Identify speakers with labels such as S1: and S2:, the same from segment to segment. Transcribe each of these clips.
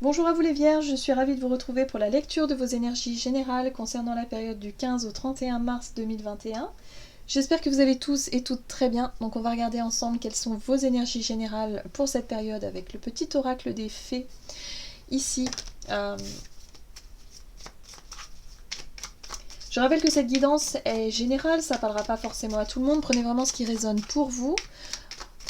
S1: Bonjour à vous les Vierges, je suis ravie de vous retrouver pour la lecture de vos énergies générales concernant la période du 15 au 31 mars 2021. J'espère que vous allez tous et toutes très bien, donc on va regarder ensemble quelles sont vos énergies générales pour cette période avec le petit oracle des fées ici. Je rappelle que cette guidance est générale, ça ne parlera pas forcément à tout le monde, prenez vraiment ce qui résonne pour vous.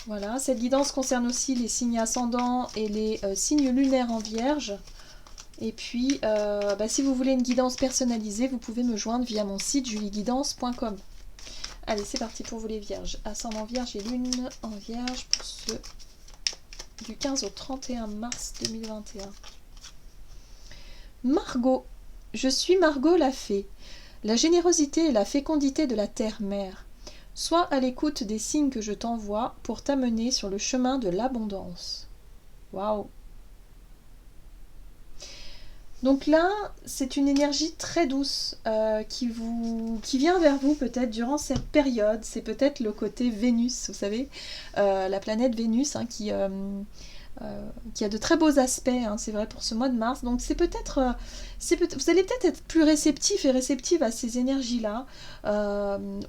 S1: Voilà, cette guidance concerne aussi les signes ascendants et les signes lunaires en Vierge. Et puis, si vous voulez une guidance personnalisée, vous pouvez me joindre via mon site julieguidance.com. Allez, c'est parti pour vous les Vierges. Ascendant Vierge et Lune en Vierge pour ceux du 15 au 31 mars 2021. Margot. Je suis Margot la fée. La générosité et la fécondité de la terre-mère. Sois à l'écoute des signes que je t'envoie pour t'amener sur le chemin de l'abondance. Waouh! Donc là, c'est une énergie très douce qui vient vers vous peut-être durant cette période. C'est peut-être le côté Vénus, vous savez, la planète Vénus qui a de très beaux aspects, hein, c'est vrai pour ce mois de mars. Donc c'est peut-être, vous allez peut-être être plus réceptif et réceptive à ces énergies-là,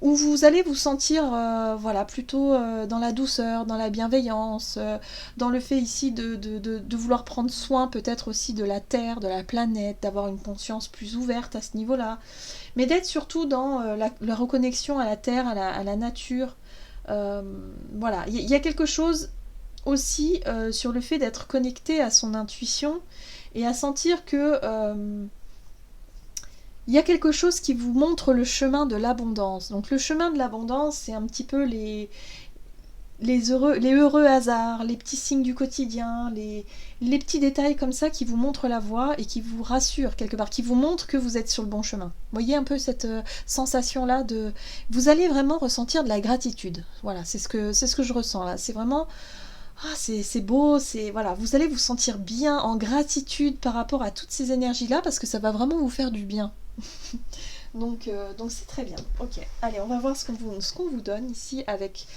S1: où vous allez vous sentir, plutôt dans la douceur, dans la bienveillance, dans le fait ici de vouloir prendre soin peut-être aussi de la Terre, de la planète, d'avoir une conscience plus ouverte à ce niveau-là, mais d'être surtout dans la reconnexion à la Terre, à la nature. Voilà, il y a quelque chose aussi sur le fait d'être connecté à son intuition et à sentir que il y a quelque chose qui vous montre le chemin de l'abondance. Donc le chemin de l'abondance, c'est un petit peu les heureux hasards, les petits signes du quotidien, les petits détails comme ça qui vous montrent la voie et qui vous rassurent quelque part, qui vous montrent que vous êtes sur le bon chemin. Vous voyez un peu cette sensation-là de... Vous allez vraiment ressentir de la gratitude. Voilà, c'est ce que je ressens là. C'est vraiment... Ah, c'est beau, voilà, vous allez vous sentir bien en gratitude par rapport à toutes ces énergies-là parce que ça va vraiment vous faire du bien. donc c'est très bien. Ok, allez, on va voir ce qu'on vous donne ici avec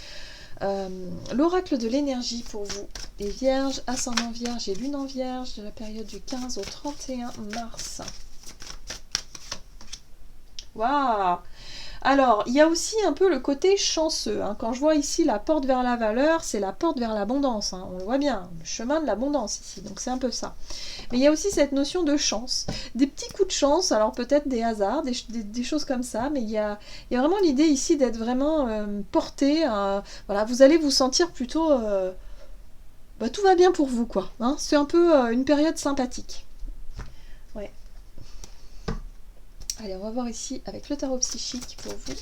S1: l'oracle de l'énergie pour vous. Les Vierges, ascendant Vierge et Lune en Vierge de la période du 15 au 31 mars. Waouh! Alors, il y a aussi un peu le côté chanceux. Hein. Quand je vois ici la porte vers la valeur, c'est la porte vers l'abondance. Hein. On le voit bien, le chemin de l'abondance ici. Donc c'est un peu ça. Mais il y a aussi cette notion de chance. Des petits coups de chance, alors peut-être des hasards, des choses comme ça. Mais il y a vraiment l'idée ici d'être vraiment porté. Voilà, vous allez vous sentir plutôt... tout va bien pour vous, quoi. Hein. C'est un peu une période sympathique. Ouais. Allez, on va voir ici avec le tarot psychique pour vous.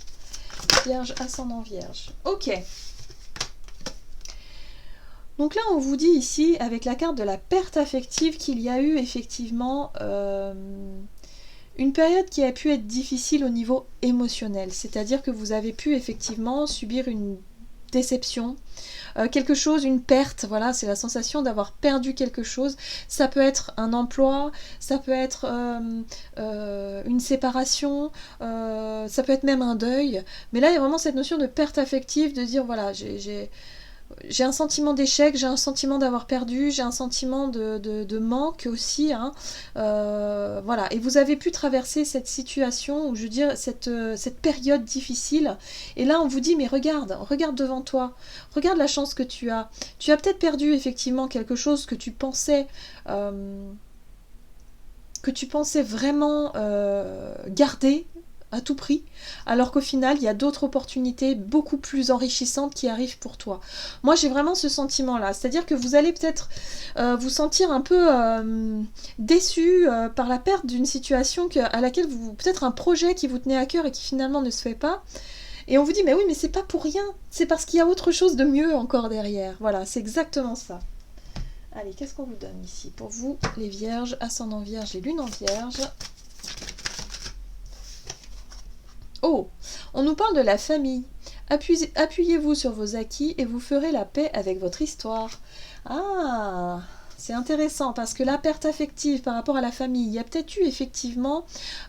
S1: Vierge, ascendant Vierge. Ok. Donc là, on vous dit ici, avec la carte de la perte affective, qu'il y a eu effectivement une période qui a pu être difficile au niveau émotionnel. C'est-à-dire que vous avez pu effectivement subir une déception, quelque chose, une perte, voilà, c'est la sensation d'avoir perdu quelque chose. Ça peut être un emploi, ça peut être une séparation, ça peut être même un deuil. Mais là, il y a vraiment cette notion de perte affective, de dire, voilà, j'ai un sentiment d'échec, j'ai un sentiment d'avoir perdu, j'ai un sentiment de manque aussi. Hein. Voilà. Et vous avez pu traverser cette situation, ou je veux dire, cette période difficile. Et là, on vous dit, mais regarde devant toi. Regarde la chance que tu as. Tu as peut-être perdu effectivement quelque chose que tu pensais... vraiment garder à tout prix, alors qu'au final, il y a d'autres opportunités beaucoup plus enrichissantes qui arrivent pour toi. Moi, j'ai vraiment ce sentiment-là, c'est-à-dire que vous allez peut-être vous sentir un peu déçu par la perte d'une situation à laquelle peut-être un projet qui vous tenait à cœur et qui finalement ne se fait pas, et on vous dit, mais oui, mais c'est pas pour rien, c'est parce qu'il y a autre chose de mieux encore derrière. Voilà, c'est exactement ça. Allez, qu'est-ce qu'on vous donne ici pour vous, les Vierges, ascendant Vierge et Lune en Vierge? Oh, on nous parle de la famille. Appuyez-vous sur vos acquis et vous ferez la paix avec votre histoire. Ah, c'est intéressant parce que la perte affective par rapport à la famille, il y a peut-être eu effectivement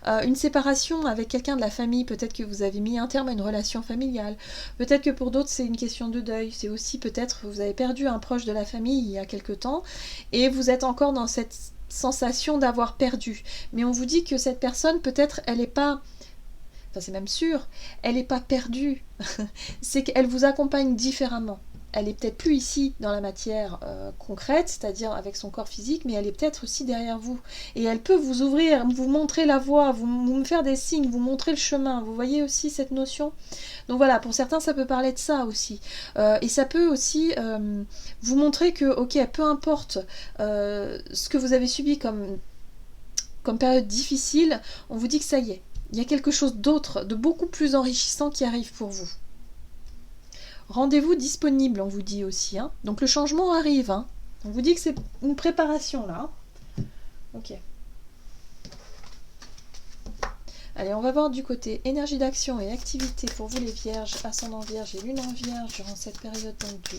S1: une séparation avec quelqu'un de la famille, peut-être que vous avez mis un terme à une relation familiale, peut-être que pour d'autres c'est une question de deuil, c'est aussi peut-être que vous avez perdu un proche de la famille il y a quelque temps et vous êtes encore dans cette sensation d'avoir perdu. Mais on vous dit que cette personne, peut-être, elle n'est pas... Enfin, c'est même sûr, elle n'est pas perdue. C'est qu'elle vous accompagne différemment. Elle est peut-être plus ici dans la matière concrète, c'est-à-dire avec son corps physique, mais elle est peut-être aussi derrière vous. Et elle peut vous ouvrir, vous montrer la voie, vous me faire des signes, vous montrer le chemin. Vous voyez aussi cette notion? Donc voilà, pour certains, ça peut parler de ça aussi. Et ça peut aussi vous montrer que, ok, peu importe ce que vous avez subi comme période difficile, on vous dit que ça y est. Il y a quelque chose d'autre, de beaucoup plus enrichissant qui arrive pour vous. Rendez-vous disponible, on vous dit aussi. Hein. Donc le changement arrive. Hein. On vous dit que c'est une préparation là. Ok. Allez, on va voir du côté énergie d'action et activité pour vous les vierges, ascendant vierge et lune en vierge durant cette période donc du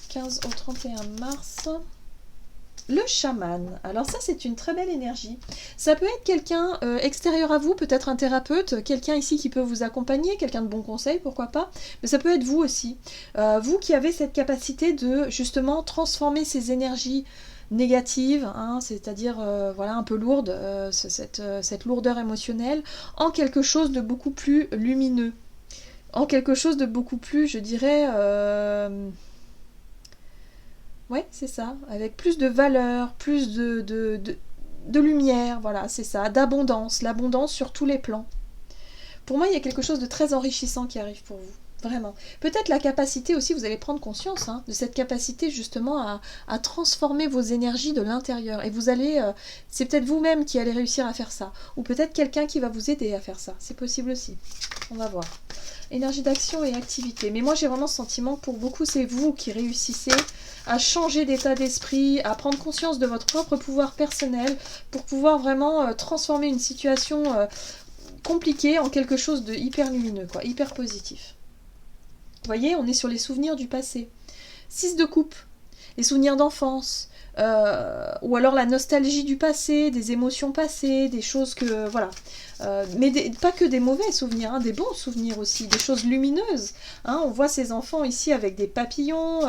S1: 15 au 31 mars. Le chaman, alors ça c'est une très belle énergie. Ça peut être quelqu'un extérieur à vous, peut-être un thérapeute, quelqu'un ici qui peut vous accompagner, quelqu'un de bon conseil, pourquoi pas. Mais ça peut être vous aussi. Vous qui avez cette capacité de justement transformer ces énergies négatives, hein, c'est-à-dire voilà un peu lourde, cette lourdeur émotionnelle, en quelque chose de beaucoup plus lumineux. En quelque chose de beaucoup plus, je dirais... Ouais, c'est ça, avec plus de valeur, plus de lumière, voilà, c'est ça, d'abondance, l'abondance sur tous les plans. Pour moi, il y a quelque chose de très enrichissant qui arrive pour vous, vraiment. Peut-être la capacité aussi, vous allez prendre conscience de cette capacité justement à transformer vos énergies de l'intérieur. Et vous allez, c'est peut-être vous-même qui allez réussir à faire ça, ou peut-être quelqu'un qui va vous aider à faire ça, c'est possible aussi. On va voir. Énergie d'action et activité. Mais moi, j'ai vraiment ce sentiment que pour beaucoup, c'est vous qui réussissez à changer d'état d'esprit, à prendre conscience de votre propre pouvoir personnel pour pouvoir vraiment transformer une situation compliquée en quelque chose de hyper lumineux, quoi, hyper positif. Vous voyez, on est sur les souvenirs du passé. 6 de coupe, les souvenirs d'enfance, ou alors la nostalgie du passé, des émotions passées, des choses que... Voilà. Mais pas que des mauvais souvenirs, hein, des bons souvenirs aussi, des choses lumineuses. Hein, on voit ces enfants ici avec des papillons.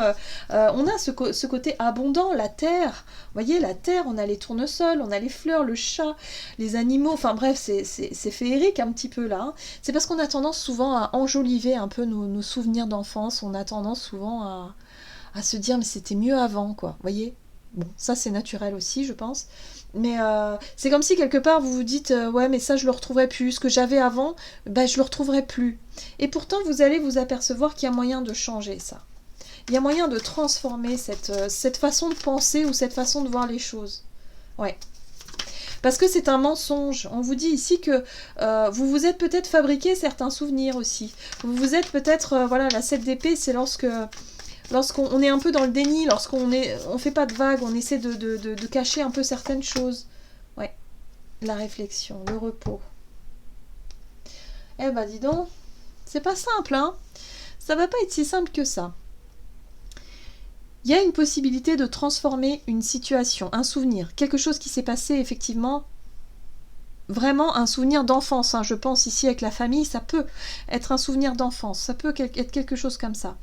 S1: On a ce côté abondant, la terre. Vous voyez, la terre, on a les tournesols, on a les fleurs, le chat, les animaux. Enfin bref, c'est féerique un petit peu là. Hein. C'est parce qu'on a tendance souvent à enjoliver un peu nos souvenirs d'enfance. On a tendance souvent à se dire mais c'était mieux avant, quoi. Vous voyez ? Bon, ça c'est naturel aussi, je pense. Mais c'est comme si quelque part vous vous dites ouais mais ça je le retrouverai plus, ce que j'avais avant, bah, je le retrouverai plus. Et pourtant vous allez vous apercevoir qu'il y a moyen de changer ça. Il y a moyen de transformer cette façon de penser ou cette façon de voir les choses. Ouais. Parce que c'est un mensonge. On vous dit ici que vous vous êtes peut-être fabriqué certains souvenirs aussi. Vous vous êtes peut-être, voilà, la 7 d'épée c'est lorsqu'on est un peu dans le déni, on fait pas de vagues, on essaie de cacher un peu certaines choses. Ouais, la réflexion, le repos. Eh ben dis donc, c'est pas simple, hein. Ça va pas être si simple que ça. Il y a une possibilité de transformer une situation, un souvenir, quelque chose qui s'est passé effectivement... Vraiment un souvenir d'enfance, hein. Je pense ici avec la famille, ça peut être un souvenir d'enfance, ça peut être quelque chose comme ça.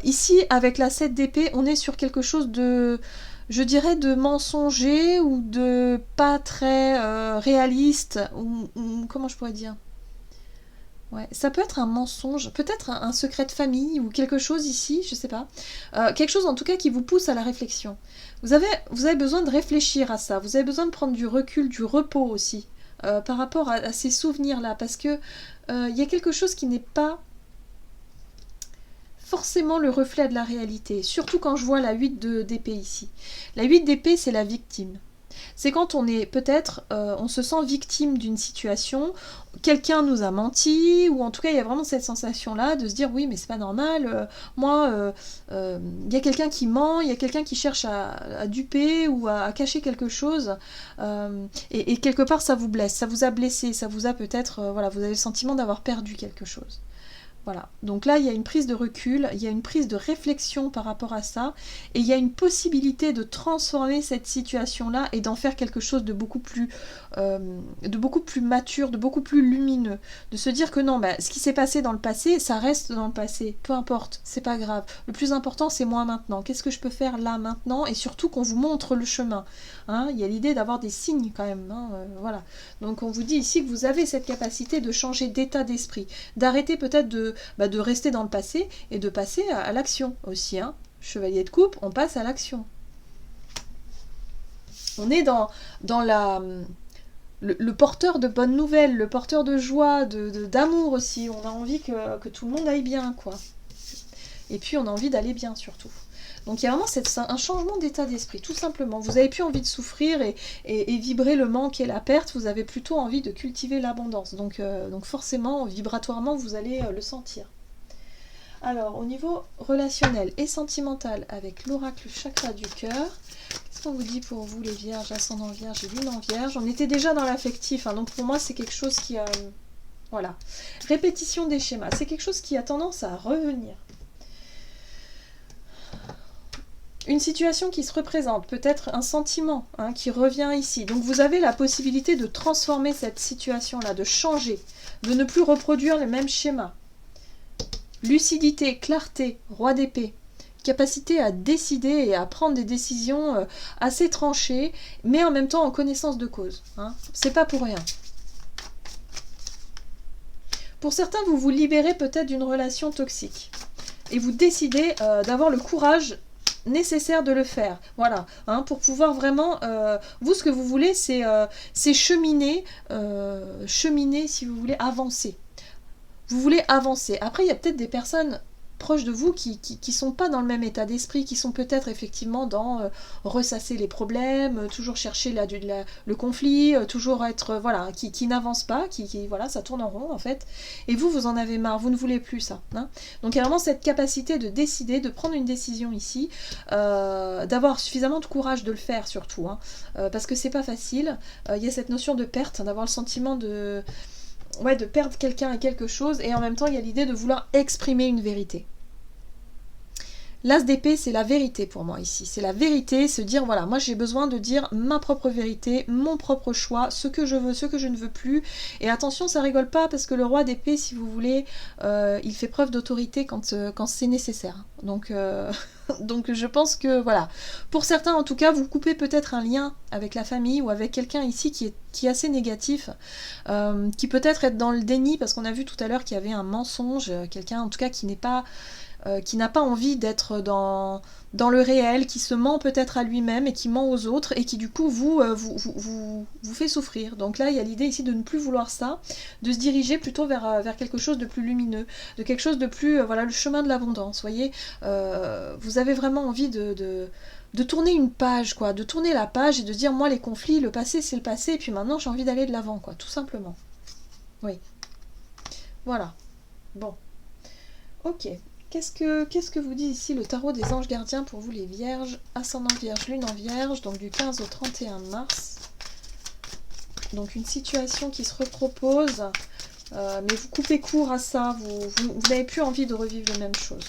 S1: Ici, avec la 7 d'épée, on est sur quelque chose de, je dirais, de mensonger ou de pas très réaliste, ou comment je pourrais dire ? Ouais, ça peut être un mensonge, peut-être un secret de famille ou quelque chose ici, je sais pas. Quelque chose en tout cas qui vous pousse à la réflexion. Vous avez besoin de réfléchir à ça, vous avez besoin de prendre du recul, du repos aussi, par rapport à ces souvenirs-là, parce que y a quelque chose qui n'est pas forcément le reflet de la réalité, surtout quand je vois la 8 d'épée ici. La 8 d'épée, c'est la victime. C'est quand on est peut-être, on se sent victime d'une situation, quelqu'un nous a menti, ou en tout cas il y a vraiment cette sensation-là de se dire oui mais c'est pas normal, moi il y a quelqu'un qui ment, il y a quelqu'un qui cherche à duper ou à cacher quelque chose, et quelque part ça vous blesse, ça vous a blessé, ça vous a peut-être, voilà, vous avez le sentiment d'avoir perdu quelque chose. Voilà, donc là il y a une prise de recul, il y a une prise de réflexion par rapport à ça, et il y a une possibilité de transformer cette situation-là et d'en faire quelque chose de beaucoup plus mature, de beaucoup plus lumineux. De se dire que non, bah, ce qui s'est passé dans le passé, ça reste dans le passé, peu importe, c'est pas grave. Le plus important c'est moi maintenant, qu'est-ce que je peux faire là maintenant, et surtout qu'on vous montre le chemin. Hein, il y a l'idée d'avoir des signes quand même, hein, voilà. Donc on vous dit ici que vous avez cette capacité de changer d'état d'esprit, d'arrêter peut-être de rester dans le passé et de passer à l'action aussi. Hein. Chevalier de coupe, on passe à l'action. On est dans le porteur de bonnes nouvelles, le porteur de joie, d'amour aussi. On a envie que tout le monde aille bien, quoi. Et puis on a envie d'aller bien surtout. Donc il y a vraiment un changement d'état d'esprit, tout simplement. Vous n'avez plus envie de souffrir et vibrer le manque et la perte, vous avez plutôt envie de cultiver l'abondance. Donc forcément, vibratoirement, vous allez le sentir. Alors, au niveau relationnel et sentimental, avec l'oracle chakra du cœur, qu'est-ce qu'on vous dit pour vous les vierges, ascendant vierge et lune en vierge? On était déjà dans l'affectif, hein, donc pour moi c'est quelque chose qui a... voilà. Répétition des schémas, c'est quelque chose qui a tendance à revenir. Une situation qui se représente, peut-être un sentiment hein, qui revient ici. Donc vous avez la possibilité de transformer cette situation-là, de changer, de ne plus reproduire les mêmes schémas. Lucidité, clarté, roi d'épée, capacité à décider et à prendre des décisions assez tranchées, mais en même temps en connaissance de cause. Hein. C'est pas pour rien. Pour certains, vous vous libérez peut-être d'une relation toxique et vous décidez d'avoir le courage nécessaire de le faire, voilà, hein, pour pouvoir vraiment, vous ce que vous voulez c'est cheminer, si vous voulez, avancer. Vous voulez avancer. Après, il y a peut-être des personnes proches de vous qui sont pas dans le même état d'esprit, qui sont peut-être effectivement dans ressasser les problèmes, toujours chercher le conflit, toujours être, voilà, qui n'avance pas, voilà, ça tourne en rond en fait. Et vous en avez marre, vous ne voulez plus ça. Hein. Donc il y a vraiment cette capacité de décider, de prendre une décision ici, d'avoir suffisamment de courage de le faire surtout, hein, parce que c'est pas facile. Il y a cette notion de perte, d'avoir le sentiment de perdre quelqu'un et quelque chose, et en même temps il y a l'idée de vouloir exprimer une vérité. L'as d'épée, c'est la vérité pour moi ici. C'est la vérité, se dire, voilà, moi j'ai besoin de dire ma propre vérité, mon propre choix, ce que je veux, ce que je ne veux plus. Et attention, ça rigole pas, parce que le roi d'épée, si vous voulez, il fait preuve d'autorité quand c'est nécessaire. Donc je pense que, voilà, pour certains en tout cas, vous coupez peut-être un lien avec la famille ou avec quelqu'un ici qui est assez négatif, qui peut-être être dans le déni, parce qu'on a vu tout à l'heure qu'il y avait un mensonge, quelqu'un en tout cas qui n'a pas envie d'être dans le réel, qui se ment peut-être à lui-même et qui ment aux autres et qui du coup vous fait souffrir. Donc là il y a l'idée ici de ne plus vouloir ça, de se diriger plutôt vers quelque chose de plus lumineux, de quelque chose de plus, voilà, le chemin de l'abondance, voyez. Vous avez vraiment envie de tourner une page, quoi, de tourner la page et de dire, moi les conflits, le passé c'est le passé, et puis maintenant j'ai envie d'aller de l'avant, quoi, tout simplement. Oui. Voilà. Bon. Ok. Qu'est-ce que vous dit ici le tarot des anges gardiens pour vous les vierges, ascendant vierge, lune en vierge, donc du 15 au 31 mars. Donc une situation qui se repropose, mais vous coupez court à ça, vous n'avez plus envie de revivre les mêmes choses.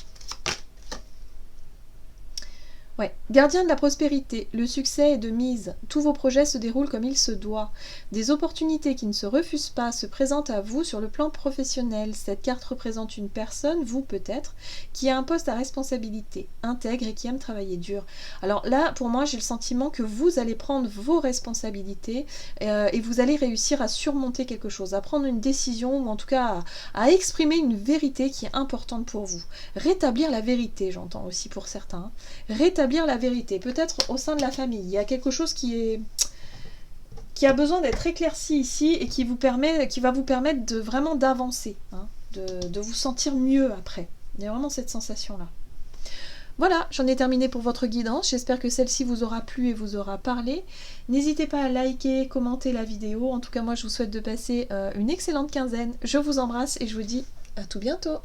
S1: Ouais. Gardien de la prospérité, le succès est de mise. Tous vos projets se déroulent comme il se doit. Des opportunités qui ne se refusent pas se présentent à vous sur le plan professionnel. Cette carte représente une personne, vous peut-être, qui a un poste à responsabilité, intègre et qui aime travailler dur. Alors là, pour moi, j'ai le sentiment que vous allez prendre vos responsabilités et vous allez réussir à surmonter quelque chose, à prendre une décision ou en tout cas à exprimer une vérité qui est importante pour vous. Rétablir la vérité, j'entends aussi pour certains. Rétablir la vérité, peut-être au sein de la famille. Il y a quelque chose qui a besoin d'être éclairci ici et qui va vous permettre de vraiment d'avancer, hein, de vous sentir mieux après. Il y a vraiment cette sensation-là. Voilà, j'en ai terminé pour votre guidance. J'espère que celle-ci vous aura plu et vous aura parlé. N'hésitez pas à liker, commenter la vidéo. En tout cas, moi, je vous souhaite de passer une excellente quinzaine. Je vous embrasse et je vous dis à tout bientôt.